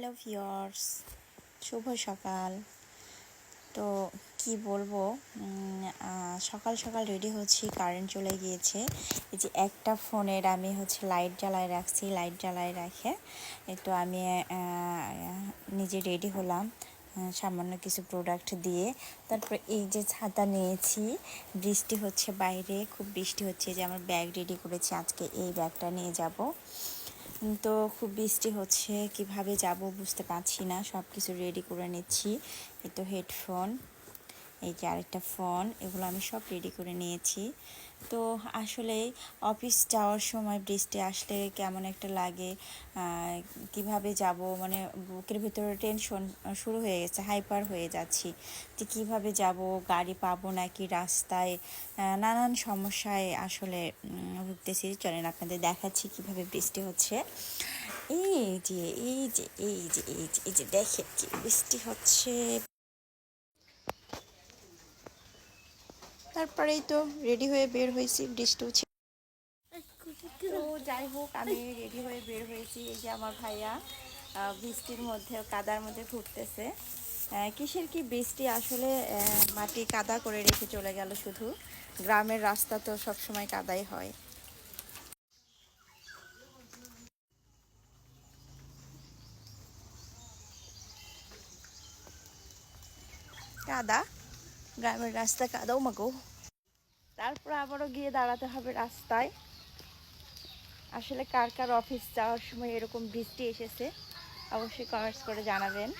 Hello viewers, শুভ সকাল। তো কি বলবো, সকাল সকাল রেডি হচ্ছি, কারেন্ট চলে গিয়েছে। এই যে একটা ফোনের আমি লাইট জ্বালায় রাখছি, লাইট জ্বালায় রাখে তো আমি নিজে রেডি হলাম সামান্য কিছু প্রোডাক্ট দিয়ে। তারপর এই যে ছাতা নিয়েছি, বৃষ্টি হচ্ছে বাইরে, খুব বৃষ্টি হচ্ছে। যে আমার ব্যাগ রেডি করেছি, আজকে এই ব্যাগটা নিয়ে যাব। তো খুব বৃষ্টি হচ্ছে, কিভাবে যাব বুঝতে পারছি না, সব কিছু রেডি করে নিচ্ছি। এই তো হেডফোন, এই যে আরেকটা ফোন, এগুলো আমি সব রেডি করে নিয়েছি। তো আসলে অফিস যাওয়ার সময় বৃষ্টি আসলে কেমন একটা লাগে, কিভাবে যাব, মানে বুকের ভিতরে টেনশন শুরু হয়ে গেছে, হাইপার হয়ে যাচ্ছি যে কিভাবে যাব, গাড়ি পাবো নাকি রাস্তায়, নানান সমস্যায় আসলে ভুগতেছি। চলেন আপনাদের দেখাচ্ছি কিভাবে বৃষ্টি হচ্ছে। এই যে এই যে এই যে এই যে এই যে দেখে কি বৃষ্টি হচ্ছে। তারপরেই তো রেডি হয়ে বের হয়েছি, বৃষ্টি হচ্ছে। তো যাই হোক, আমি রেডি হয়ে বের হয়েছি। এই যে আমার ভাইয়া বৃষ্টির মধ্যে, কাদার মধ্যে ঘুরতেছে। কিসের কি বৃষ্টি আসলে, মাটি কাদা করে রেখে চলে গেল। শুধু গ্রামের রাস্তা তো সবসময় কাদাই হয়। কাদা, গ্রামের রাস্তা কাদাও মাগো। তারপর আবারও গিয়ে দাঁড়াতে হবে রাস্তায়। আসলে কার কার অফিস যাওয়ার সময় এরকম বৃষ্টি এসেছে, অবশ্যই কমেন্টস করে জানাবেন।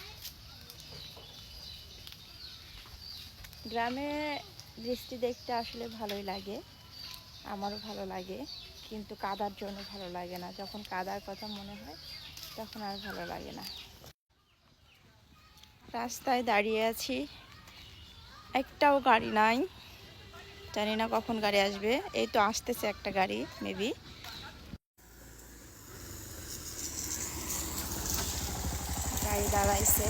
গ্রামে বৃষ্টি দেখতে আসলে ভালোই লাগে, আমারও ভালো লাগে, কিন্তু কাদার জন্য ভালো লাগে না। যখন কাদার কথা মনে হয় তখন আর ভালো লাগে না। রাস্তায় দাঁড়িয়ে আছি, একটাও গাড়ি নাই, জানি না কখন গাড়ি আসবে। এই তো আসতেছে একটা গাড়ি, মেবি। গাড়ি দাঁড়াইছে।